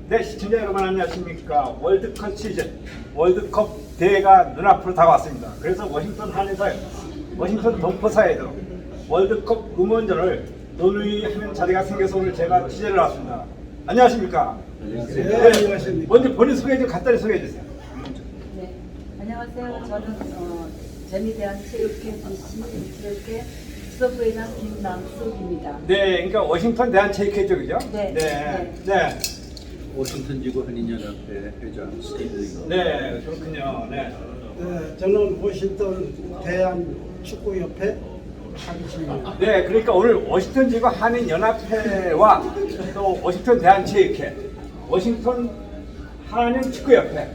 네, 시청자 여러분 안녕하십니까. 월드컵 시즌, 월드컵 대회가 눈앞으로 다가왔습니다. 그래서 워싱턴 한인사회, 워싱턴 동포사회에도 월드컵 응원전을 논의하는 자리가 생겨서 오늘 제가 취재를 나왔습니다. 안녕하십니까. 안녕하세요. 네, 안녕하십니까. 먼저 본인 소개 좀 간단히 소개해 주세요. 네, 안녕하세요. 저는 재미대한체육회 BC체육회 수석부회장 김남숙입니다. 네, 그러니까 워싱턴 대한체육회 쪽이죠? 네. 네. 워싱턴 지구 한인연합회 회장 스티브 리거. 네, 그렇군요. 네. 네, 저는 워싱턴 대한축구협회 하기식입니다. 네, 그러니까 오늘 워싱턴 지구 한인연합회와 또 워싱턴 대한체육회, 워싱턴 한인축구협회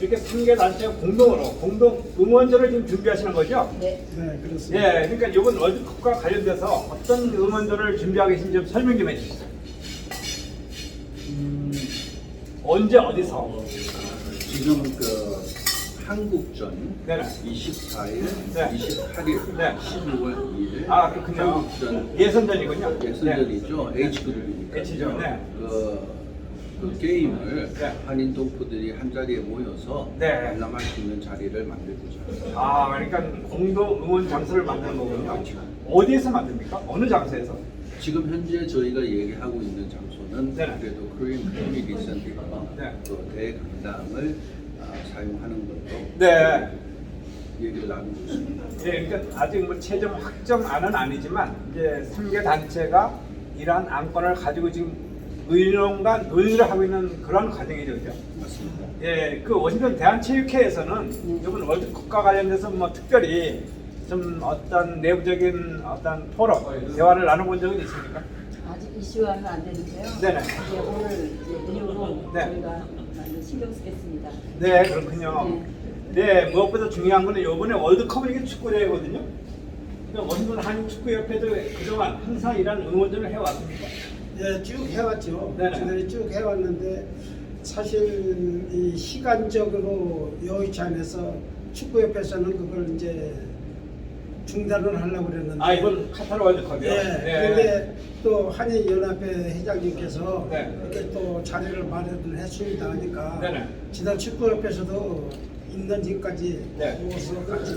이렇게 3개 단체가 공동으로 공동 응원전을 지금 준비하시는 거죠? 네. 네, 그렇습니다. 네, 그러니까 이번 월드컵과 관련돼서 어떤 응원전을 준비하고 계신지 좀 설명 좀 해주시죠. 언제 어디서? 지금 그 한국전 네네. 24일, 네. 28일, 네. 12월 2일 아, 그렇군요. 한국전 예선전이군요. 예선전이죠. H그룹이니까. H죠. 네. 그 게임을 네. 한인 동포들이 한 자리에 모여서 네. 관람할 수 있는 자리를 만들고자. 아, 그러니까 공동 응원 장소를 만드는 거군요. 어디에서 만듭니까? 어느 장소에서? 지금 현재 저희가 얘기하고 있는 장소는 네네. 그래도 코리안 커뮤니티 센터가 네. 그 대강당을 사용하는 걸로 네. 얘기를 나누고 있습니다. 예, 그러니까 아직 뭐 최종 확정안은 아니지만 이제 3개 단체가 이러한 안건을 가지고 지금 의논과 논의를 하고 있는 그런 과정이죠, 그죠? 맞습니다. 예, 그 워싱턴 대한체육회에서는 이번 월드컵과 관련돼서 뭐 특별히 좀 어떤 내부적인 어떤 토론, 대화를 나눠본 적은 있습니까? 아직 이슈화는 안 되는데요. 네네. 이제 오늘 이후로 네. 저희가 많이 신경 쓰겠습니다. 네, 그렇군요. 네, 무엇보다 중요한 거는 이번에 월드컵은 이게 축구대회거든요. 그러니까 워싱턴 한인축구협회도 그동안 항상 이런 응원전을 해왔습니까? 예, 쭉 해왔죠. 네네. 저들이 쭉 해왔는데 사실 이 시간적으로 여의치 않아서 축구협회에서는 그걸 이제 중단을 하려고 그랬는데. 아, 이번 카타르 월드컵이요? 예, 그런데 또 한인연합회 회장님께서 네. 이렇게 또 자리를 마련을 했습니다 하니까 네네. 지난 축구협회에서도 있는 지금까지 네. 모아서 같이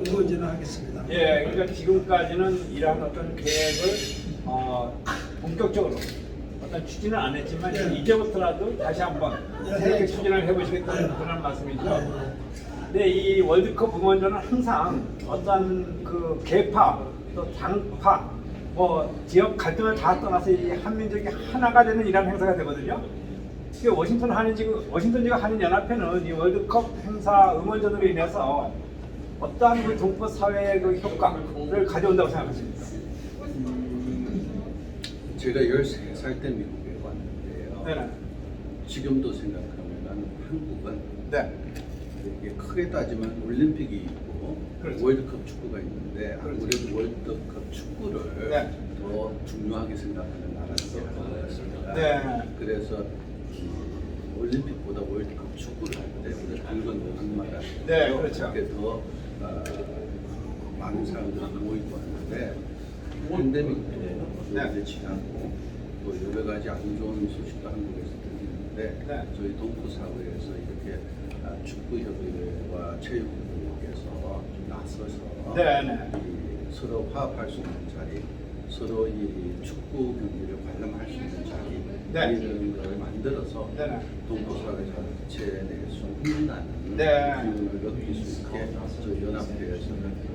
응원전을 하겠습니다. 예, 그러니까 지금까지는 이러한 어떤 계획을 본격적으로 어떤 추진은 안 했지만 예. 이제부터라도 다시 한번 예, 새롭게 해야죠. 추진을 해보시겠다는 예. 그런 말씀이죠. 예. 근데 이 월드컵 응원전은 항상 어떤 그 계파 또 당파 뭐 지역 갈등을 다 떠나서 이 한민족이 하나가 되는 이런 행사가 되거든요. 그 워싱턴 지구 한인연합회는 이 월드컵 행사 응원전으로 인해서 어떠한 그 동포 사회의 그 효과를 가져온다고 생각하십니까? 제가 13살 때 미국에 왔는데요. 네네. 지금도 생각하면 한국은 네. 이게 크게 따지면 올림픽이 있고 그렇죠. 월드컵 축구가 있는데 아무래도 월드컵 축구를 네. 더 중요하게 생각하는 나라인 것 같습니다. 네. 그래서 올림픽보다 월드컵 축구를 할 때 우리 붉은 옷마다 네, 그렇죠. 그렇게 더 많은 사람들이 모이고 하는데 팬데믹도 네. 이제 지나고 또 여러 가지 안 좋은 소식도 한국에서 들리는데 네. 저희 동포 사회에서 이렇게 축구협의회와 체육협의회에서 좀 나서서 네. 이 서로 화합할 수 있는 자리, 서로 이 축구 경기를 관람할 수 있는 자리 네. 이런 걸 만들어서 네. 동포 사회 전체 내에서 힘나는 네. 기운을 느낄 수 있게 저희 연합회에서는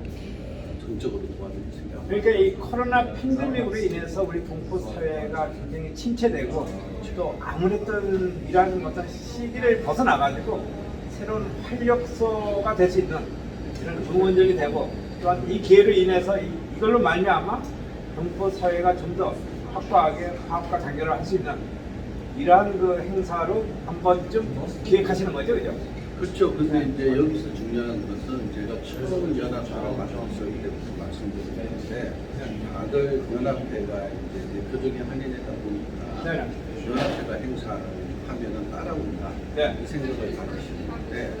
전적으로 도와드릴 생각입니다. 그러니까 이 코로나 팬데믹으로 인해서 우리 동포 사회가 굉장히 침체되고 또 아무랬던 이러한 어떤 시기를 벗어나가지고 새로운 활력소가 될 수 있는 이런 응원전이 되고 또한 이 기회로 인해서 이걸로 말미암아 동포 사회가 좀 더 확고하게 화합과 단결을 할 수 있는 이러한 그 행사로 한 번쯤 기획하시는 거죠, 그죠? 그렇죠. 근데 이제 여기서 중요한 것은 제가 처음 연합회를 만들었을 때부터 말씀드렸는데 다들 연합회가 이제 대표적인 한인회다 보니까 네. 연합회가 행사를 하면은 따라온다 네. 이 생각을 가지시는데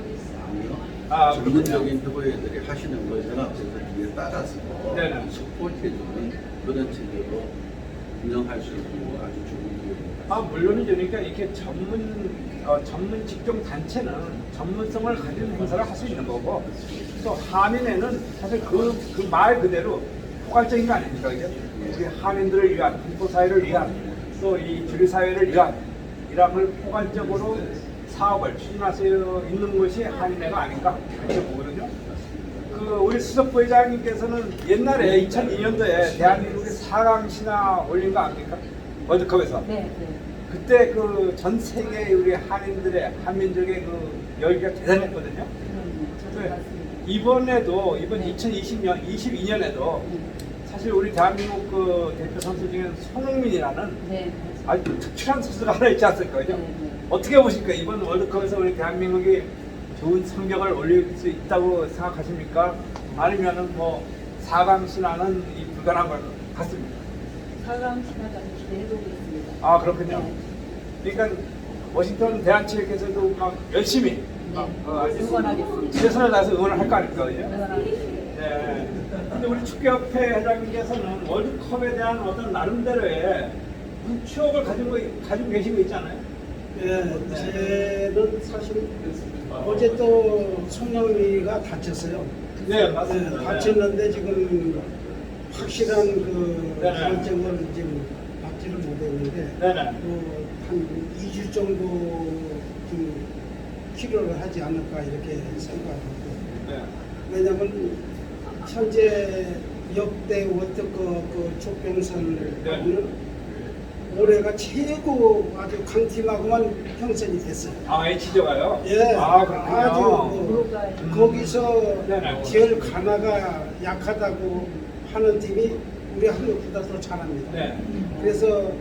아니요. 아, 전문적인 협의회들이 하시는 걸 연합회에서 뒤에 따라서 네네. 스포트해주는 그런 체제로 운영할 수 있는 아주 좋은 기회입니다. 물론이죠. 그러니까 이렇게 전문 직종 단체는 전문성을 가진 행사를 할 수 있는 거고, 또 한인회는 사실 그 말 그대로 포괄적인 거 아닙니까? 그죠? 우리 한인들을 위한, 동포사회를 위한, 또 이 주류사회를 위한 이런 걸 포괄적으로 사업을 추진할 수 있는 것이 한인회가 아닌가 그렇게 보거든요. 우리 수석 부회장님께서는 옛날에 2002년도에 대한민국이 4강 신화 올린 거 압니까? 월드컵에서. 네, 네. 그때 그 전 세계 우리 한인들의 한민족의 그 열기가 대단했거든요. 저도 봤습니다. 이번에도 이번 22년에도 사실 우리 대한민국 그 대표 선수 중에 손흥민이라는 네, 아주 특출한 선수가 하나 있지 않습니까? 그죠? 네, 네. 어떻게 보십니까? 이번 월드컵에서 우리 대한민국이 좋은 성적을 올릴 수 있다고 생각하십니까? 아니면은 뭐 4강 신화는 이 불가능한 것 같습니다. 4강 신화까지 기대해보고 있습니다. 아 그렇군요. 네. 그러니까 워싱턴 대한체육회에서도 막 열심히 응원하겠습니다. 최선을 다해서 응원을 할 거 아닙니까? 그죠? 응원하겠습니다. 네. 근데 우리 축구협회 회장님께서는 월드컵에 대한 어떤 나름대로의 무슨 추억을 가지고 계시고 있잖아요. 예, 저는 사실 어제 또 손흥민이가 다쳤어요. 네, 맞습니다. 다쳤는데 지금 확실한 그 네. 결정을 지금 받지를 못했는데 네네. 한 2주 정도 좀 치료를 하지 않을까 이렇게 생각하고 네. 왜냐하면 현재 역대 월드컵 그 족병선은 올해가 최고 아주 강팀하고만 형성이 됐어요. 아, H조가요? 예, 아, 그렇군요. 아주 음. 거기서 네네. 제일 가나가 약하다고 하는 팀이 우리 한국보다 더 잘합니다. 네. 그래서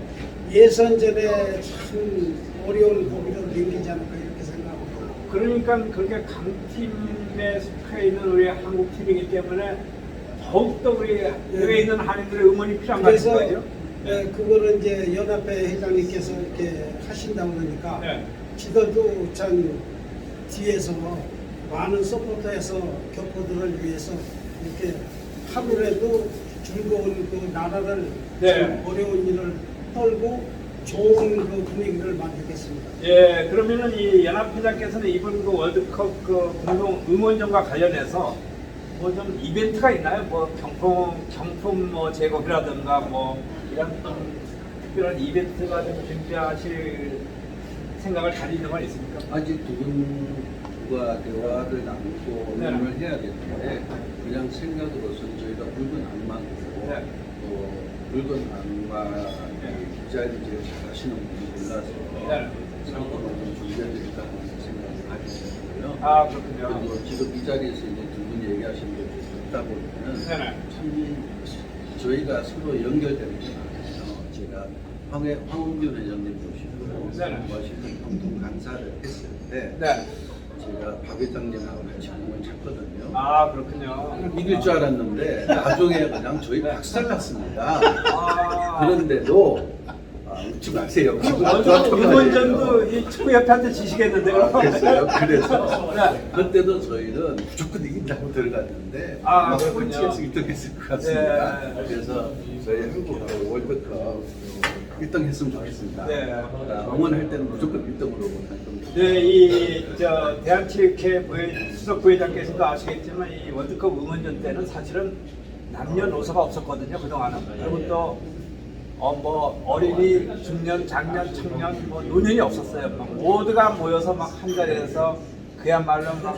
예선전에 참 어려운 고비를 넘기지 않을까 이렇게 생각합니다. 그러니까 그렇게 강팀에 속해 있는 우리 한국 팀이기 때문에 더욱더 우리 해외에 있는 한인들의 응원이 필요한 거 그래서 아닌가요? 예, 그거를 이제 연합회 회장님께서 이렇게 하신다고 그러니까 네. 지도도 참 뒤에서 많은 서포터에서 교포들을 위해서 이렇게 하루라도 즐거운 그 나라를 네. 참 어려운 일을 떨고 좋은 그 분위기를 만들겠습니다. 예, 그러면은 이 연합회장께서는 이번 그 월드컵 그 공동 응원전과 관련해서 뭐 좀 이벤트가 있나요? 뭐 경품 뭐 제공이라든가 뭐 이런 좀 특별한 이벤트가 좀 준비하실 생각을 가지는 건 있습니까? 아직 두 분과 대화를 나누고 네. 의논을 해야 되는데 그냥 생각으로서는 저희가 붉은 악마고 네. 또 붉은 악마 기자를 제일 잘하시는 분이 골라서 네. 상품을 좀 준비해드릴까 하는 생각을 가지고 있고요. 아, 그렇군요. 그리고 지금 이 자리에서 이제 두 분이 얘기하신 걸 듣다 보면은 네네. 참 저희가 서로 연결되는 게 많아요. 제가 황은균 회장님 모시고 네네. 워싱턴 공동 강사를 했을 때 네. 제가 박 회장님하고 같이 공을 쳤거든요. 아, 그렇군요. 이길 줄 알았는데 나중에 그냥 저희 박살났습니다. 아. 그런데도 웃지 마세요. 응원전도 이 축구협회한테 지시겠는데요? 그랬어요. 그래서 네. 그때도 저희는 무조건 이긴다고 들어갔는데 아, 아마 그렇군요. 꼴찌에서 1등했을 것 같습니다. 네. 그래서 저희 한국 월드컵 1등 했으면 좋겠습니다. 네. 응원할 때는 무조건 1등으로 좀. 네, 대한체육회 수석 부회장께서도 아시겠지만 이 월드컵 응원전 때는 사실은 남녀노소가 없었거든요, 그동안은. 그리고 또 뭐 어린이, 중년, 장년, 청년, 뭐 노년이 없었어요. 막 모두가 모여서 막 한 자리에서 그야말로 막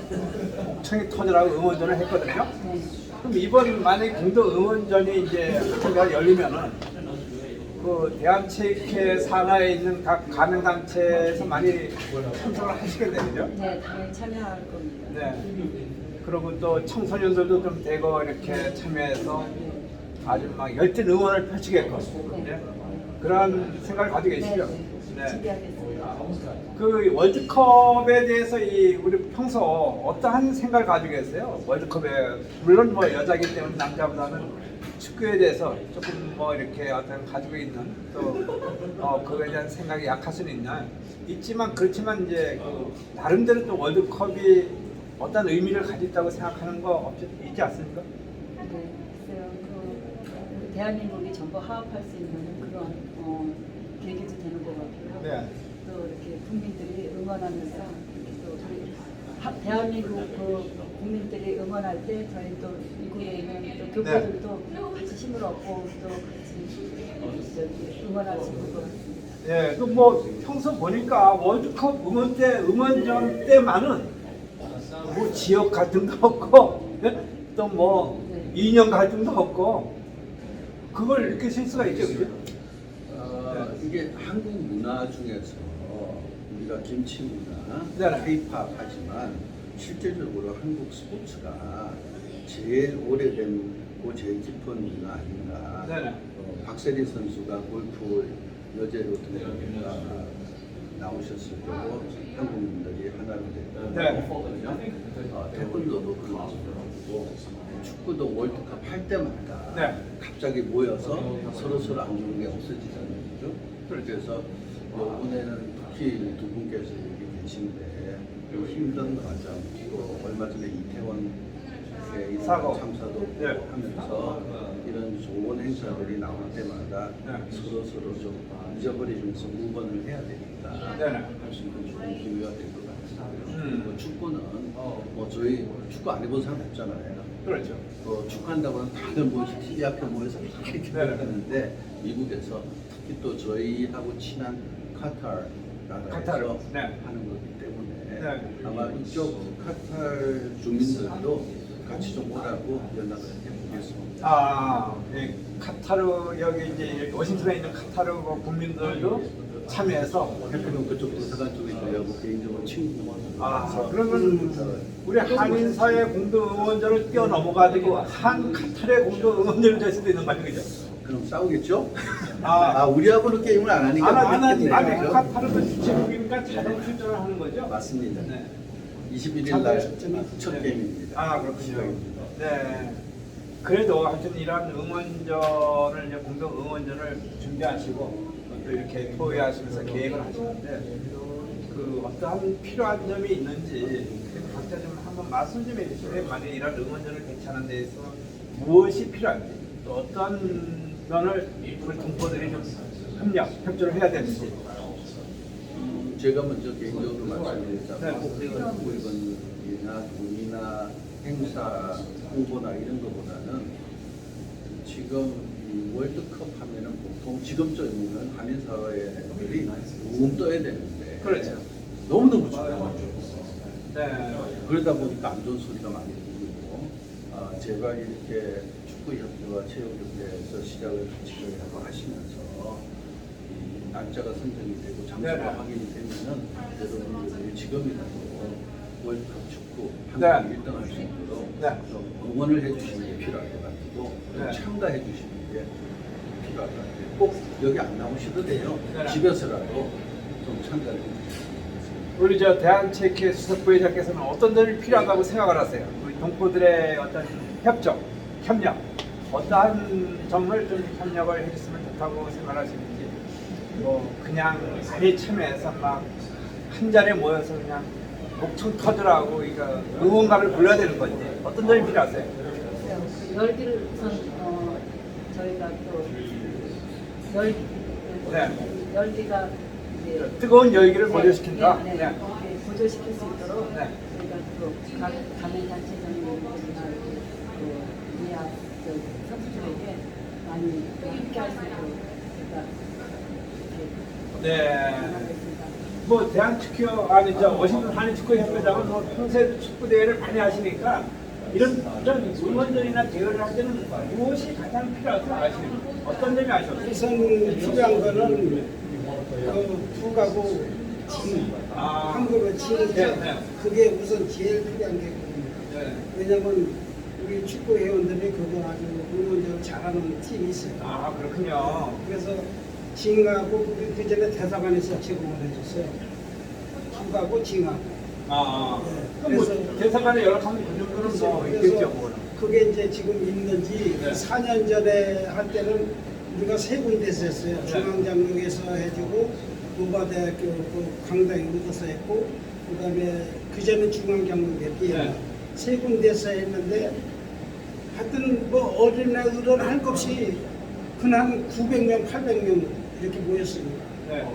목청이 터져라고 응원전을 했거든요. 그럼 이번 만약에 공동 응원전이 이제 한가 열리면은 그 대한체육회 산하에 있는 각 가맹단체에서 많이 참석을 하시겠네요. 네, 당연히 참여할 겁니다. 네. 그리고 또 청소년들도 좀 대거 이렇게 참여해서 아주 막 열띤 응원을 펼치겠고 네. 그런 생각을 가지고 계시죠. 네, 준비하겠습니다. 그 월드컵에 대해서 우리 평소 어떠한 생각을 가지고 계세요? 월드컵에 물론 뭐 여자기 때문에 남자보다는 축구에 대해서 조금 뭐 이렇게 어떤 가지고 있는 또 그거에 대한 생각이 약할 수는 있지만 그렇지만 이제 그 나름대로 또 월드컵이 어떤 의미를 가졌다고 생각하는 거 있지 않습니까? 네, 글쎄요. 그 대한민국이 전부 화합할 수 있는 그런 계기도 되는 것 같고요. 네. 또 이렇게 국민들이 응원하면서 이렇게 또 우리 대한민국 그 국민들이 응원할 때 저희 또 미국에 있는 또 교포들도 같이 힘을 얻고 또 같이 저기 응원할 수 있는 것 같습니다. 예, 또 뭐 평소 보니까 월드컵 응원전 때만은 뭐 지역 갈등도 없고 또 뭐 이념 갈등도 없고 그걸 느끼실 수가 있죠, 그죠? 이게 한국 문화 중에서 우리가 김치 문화, 네. K-팝 하지만 실질적으로 한국 스포츠가 제일 오래되고 제일 깊은 문화 아닌가. 네. 박세리 선수가 골프 여제로 나오셨을 때도 한국인들이 하나로 됐고 네. 태권도도 그렇고 축구도 월드컵 할 때마다 네. 갑자기 모여서 서로 안 좋은 게 없어지잖아요. 그죠? 그래서 이번에는 특히 두 분께서 여기 계신데 힘든 과정 또 얼마 전에 이태원의 사고. 참사도 네. 하면서 이런 좋은 행사들이 나올 때마다 네. 서로 좀 잊어버리면서 응원을 해야 되니까 네. 할 수 있는 좋은 기회가 될 것 같습니다. 음. 그리고 축구는 뭐 저희 축구 안 해본 사람 없잖아요. 그렇죠. 축구한다고 하면 다들 뭐 TV 앞에 모여서 이렇게 네. 하는데 미국에서 특히 또 저희하고 친한 카타르 카타르, 나라에서 네. 하는 거기 때문에 네. 아마 이쪽 카타르 주민들도 같이 좀 오라고 연락을 해보겠습니다. 아, 예, 카타르 여기 이제 워싱턴에 있는 카타르 국민들도 참여해서 대표는 그쪽 도서관 쪽에 저희하고 개인적으로 친구 그러면 우리 한인사회 공동 응원전을 뛰어넘어가지고 한 카타르의 공동 응원전이 될 수도 있는 말이죠. 그럼 싸우겠죠? 아. 우리하고는 게임을 안 하니까 아니, 모르겠네요. 그죠? 카타르도 제국이니까 자동 출전을 하는 거죠? 맞습니다. 네. 21일 날 첫 게임입니다. 아, 그렇군요. 네. 그래도 하여튼 이런 응원전을 이제 공동 응원전을 준비하시고 또 이렇게 토의하시면서 계획을 하시는데 그 어떠한 필요한 점이 있는지 각자 좀 한번 말씀 좀 해주시면 만약에 이런 응원전을 개최하는 데에서 무엇이 필요한지 또 어떤 면을 우리 동포들이 좀 협조를 해야 되는지. 제가 먼저 개인적으로 말씀드리자면 네. 물건이나 돈이나 행사 홍보나 이런 것보다는 지금 이 월드컵 하면은 보통 지금적으로는 한인 사회들이 붕 떠야 되는데 그렇죠. 너무너무 춥고 네. 그러다 보니까 안 좋은 소리가 많이 들리고 제가 이렇게 축구협회와 체육협회에서 시작을 같이 하고 하시면서 이 날짜가 선정이 되고 장소가 네네. 확인이 되면은 여러분들이 지금이라도 월드컵 축구 네. 한국이 1등 할 수 있도록 네. 좀 응원을 해주시는 게 필요할 것 같고 네. 참가해 주시는 게 필요할 것 같아요. 꼭 여기 안 나오셔도 돼요. 네. 집에서라도 좀 참가해 주시면 우리 저 대한체육회 수석 부회장께서는 어떤 점이 필요하다고 생각을 하세요? 우리 동포들의 어떤 협조, 협력, 어떠한 점을 좀 협력을 해줬으면 좋다고 생각하시는지, 뭐 그냥 아예 참여해서 막 한 자리에 모여서 그냥 목청 터들하고 이거 응원가를 불러야 되는 건지 어떤 점이 필요하세요? 그 열기를 우선 저희가 또 열기 네. 열기가 이제 뜨거운 열기를 보조시킨다. 네, 네. 이렇게 보조시킬 수 있도록 네. 저희가 또 가맹 단체장님들이나 그 이하 선수들에게 많이 함께할 수 있도록 저희가 이렇게 네. 하겠습니다. 뭐 대한축구 아니죠 워싱턴 한인축구협회장은 뭐 평소에 축구 대회를 많이 하시니까 이런 응원전이나 대회를 할 때는 무엇이 가장 필요하다고 생각하시는지 어떤 점이 아쉬워요? 우선 필요한 거는 북하고 진, 한국어 진이죠. 네, 네. 그게 우선 제일 필요한 게 그겁니다. 네. 왜냐면 우리 축구 회원들이 그거 아주 응원적으로 잘하는 팀이 있어요. 아 그렇군요. 그래서 징하고 그 전에 대사관에서 제공을 해줬어요. 북하고 징하고. 네. 그럼 뭐 그래서- 대사관에 연락하면 그 정도는 뭐 있겠죠. 뭐. 그게 이제 지금 있는지 네. 4년 전에 할 때는 우리가 세 군데서 했어요. 네. 중앙장로에서 해주고 노바대학교 그 강당 이곳에서 했고 그다음에 그 전에 중앙장로에 네. 세 군데서 했는데 하여튼 뭐 어린애들은 할 것 없이 그냥 900명, 800명 이렇게 모였습니다. 네.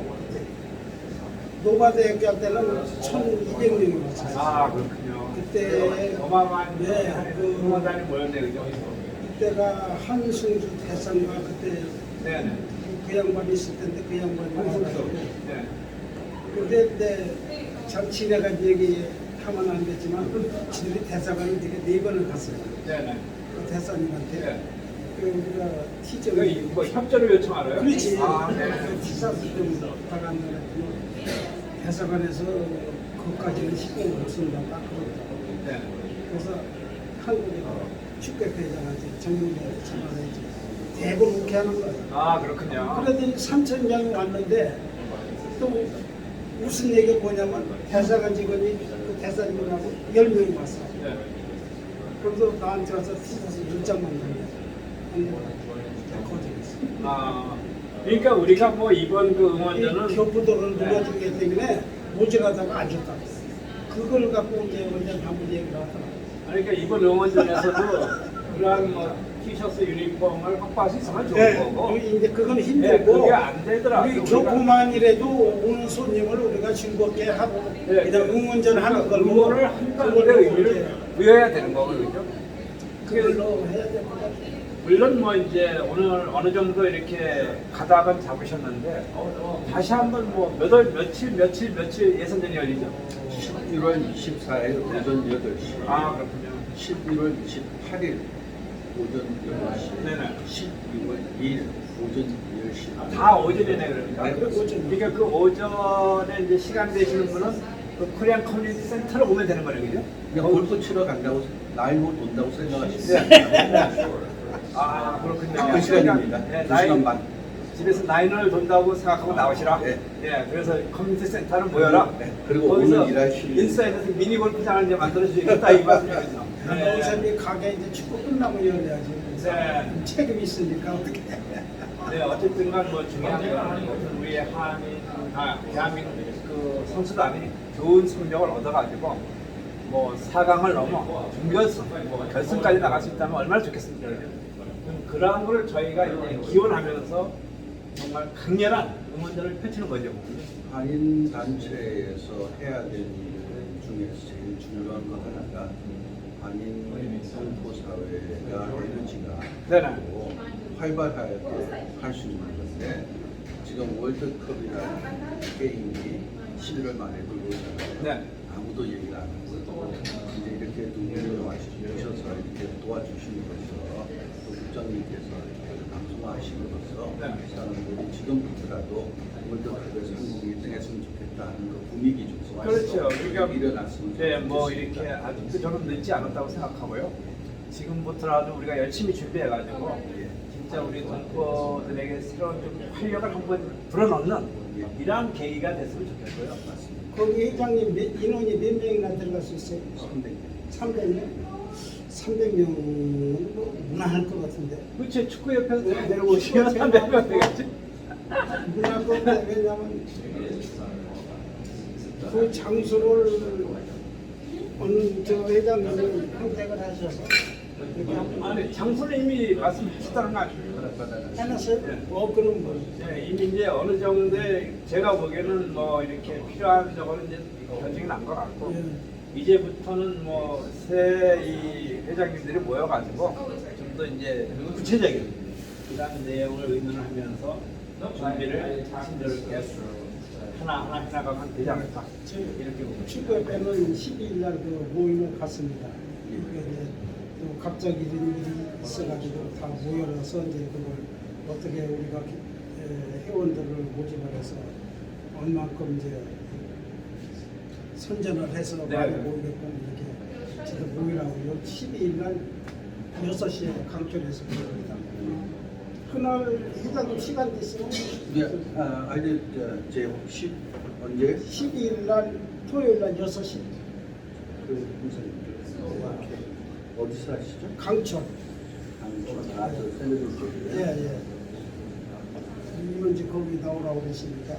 노바대학교 할 때는 1,200명이 왔어요. 아 그렇군요. 그때 어마어마한 네, 응원단이 모였네 그죠? 그때가 한승주 대상과 그때 네네. 그 양반이 있을 텐데 그 양반이 와가지고 네. 근데 참 지내가 얘기하면 안 되지만 지들이 대사관을 되게 4번을 갔어요. 네네. 그 대사님한테 네. 그 우리가 티저를 뭐 협조를 요청하러요? 그렇지. 아, 네. 그 티사스 좀 나갔는데 대사관에서 그것까지는 신경 못 쓴다 딱 그러더라고. 네. 그래서 한국의 축배회장한테 정문에 전화해서 대부분 그렇게 하는 거예요. 아 그렇군요. 그래도 3,000명이 왔는데 또 무슨 얘기가 뭐냐면 대사관 직원이 그 대사님하고 10명이 왔어. 네. 그래서 나한테 와서 티셔츠 10장만 줬네. 거절했어. 아 그러니까 우리가 뭐 이번 그 응원전은 교부도를 눌러주기 때문에 모자라다가 안 줬다고. 그걸 갖고 이제 언제 한번 얘기를 하더라고. 그러니까 이번 응원전에서도 그러한 뭐 티셔츠 유니폼을 확보할 수 있으면 좋은 네, 거고. 이제 그건 네, 힘들고 그게 안 되더라도 우리 우리가- 교부만이라도 오는 손님을 우리가 즐겁게 하고 네, 그냥 응원전 하는 걸로 응원을 한다는 데 의미를 부여해야 되는 거거든요. 그걸로 해야 될 것 같아요. 물론 뭐 이제 오늘 어느 정도 이렇게 가닥은 잡으셨는데 다시 한번 뭐 며칠 예선전이 열리죠. 11월 24일 오전 8시, 아 그렇군요. 11월 28일 오전 8시, 네네. 12월 2일 오전 10시. 다 오전이네 그러니까. 네, 오전. 그러니까 그 오전에 이제 시간 되시는 분은 그 코리안 커뮤니티 센터로 오면 되는 거예요, 그죠? 그냥 골프 치러 간다고 나이 못 돈다고 생각하시면 네. 아 그렇군요. 그 시간입니다. 네, 2시간 반. 집에서 나인을 돈다고 생각하고 나오시라. 네. 네, 그래서 커뮤니티 센터는 모여라. 네, 그리고 거기서 오늘 일하실 인사이드에서 미니 골프장을 이제 만들어 주겠다 이 말씀이거든요. 어차피 가게 이제 축구 끝나고 열려야지. 네. 책임이 있으니까 어떻게. 네, 어쨌든간 뭐 중요한 건 우리의 대한민국 그 선수단이 좋은 성적을 얻어가지고 뭐 4강을 넘어 준결승, 뭐 결승까지 나갈 수 있다면 얼마나 좋겠습니까? 그러한 걸 저희가 이제 기원하면서 정말 강렬한 응원전을 펼치는 거죠. 한인 단체에서 해야 될 일 중에서 제일 중요한 것 하나가 한인 동포 사회가 에너지가 네네. 있고 활발하게 할 수 있는 건데 지금 월드컵이라는 게임이 11월 말에 들고 오잖아요. 네. 아무도 얘기를 안 하고 이제 이렇게 두 분이 와주셔서 이렇게 도와주심으로써 또 국장님께서 이렇게 방송하심으로써 네. 사람들이 지금부터라도 월드컵에서 한국이 1등 했으면 좋겠다 하는 그 분위기 좀 그렇죠. 그러니까 일어났으면 네, 뭐 좋겠습니다. 이렇게 아직도 저는 늦지 않았다고 생각하고요. 지금부터라도 우리가 열심히 준비해가지고 진짜 우리 동포들에게 새로운 좀 활력을 한번 불어넣는 이러한 계기가 됐으면 좋겠고요. 거기 회장님 인원이 몇 명이나 들어갈 수 있어요? 300명? 300명은 뭐 무난할 것 같은데. 그렇지, 축구협회에서 다 데려오시면 300명 되겠지. 무난할 것 같은데 왜냐면 그 장소를 어느 저 회장님이 선택을 하셔서 이렇게 한번 아니, 장소는 이미 말씀하셨다는 거 아닙니까? 해놨어요? 네. 그럼 뭐. 네, 이미 이제 어느 정도의 제가 보기에는 뭐 이렇게 필요한 저거는 이제 결정이 난 것 같고 예. 이제부터는 뭐 새 이 회장님들이 모여가지고 좀 더 이제 구체적인 이러한 내용을 의논하면서 준비를 친절하게 하나 해나가면 되지 않을까 이렇게 봅니다. 축구협회는 12일 날 그 모임을 갔습니다. 그게 이제 또 갑자기 이런 일이 있어가지고 다 모여서 이제 그걸 어떻게 우리가 회원들을 모집을 해서 얼만큼 이제 선전을 해서 네. 많이 모이게끔 이렇게 지금 모이라고 12일 날 6시에 강철에서 모입니다. 그날 회장님 시간 됐으면 아니 제 10 언제 12일 날 토요일 날 6시 그 무슨 어디서 하시죠? 강철. 저 샌드위치 쪽이요. 예. 이문지 거기 나오라고 그러시니까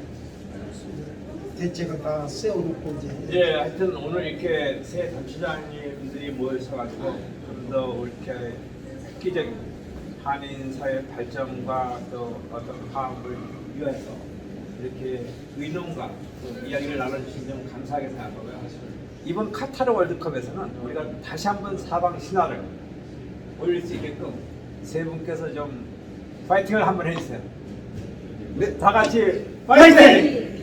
대책을 다 세워놓고 이제. 예, 하여튼 오늘 이렇게 새 단체장님들이 모여서가지고 좀 더 이렇게 획기적인 한인 사회 발전과 또 어떤 화합을 위해서 이렇게 의논과 또 이야기를 나눠주신 점 감사하게 생각하고요. 이번 카타르 월드컵에서는 우리가 다시 한번 사방 신화를 올릴 수 있게끔 세 분께서 좀 파이팅을 한번 해주세요. 네, 다 같이 파이팅!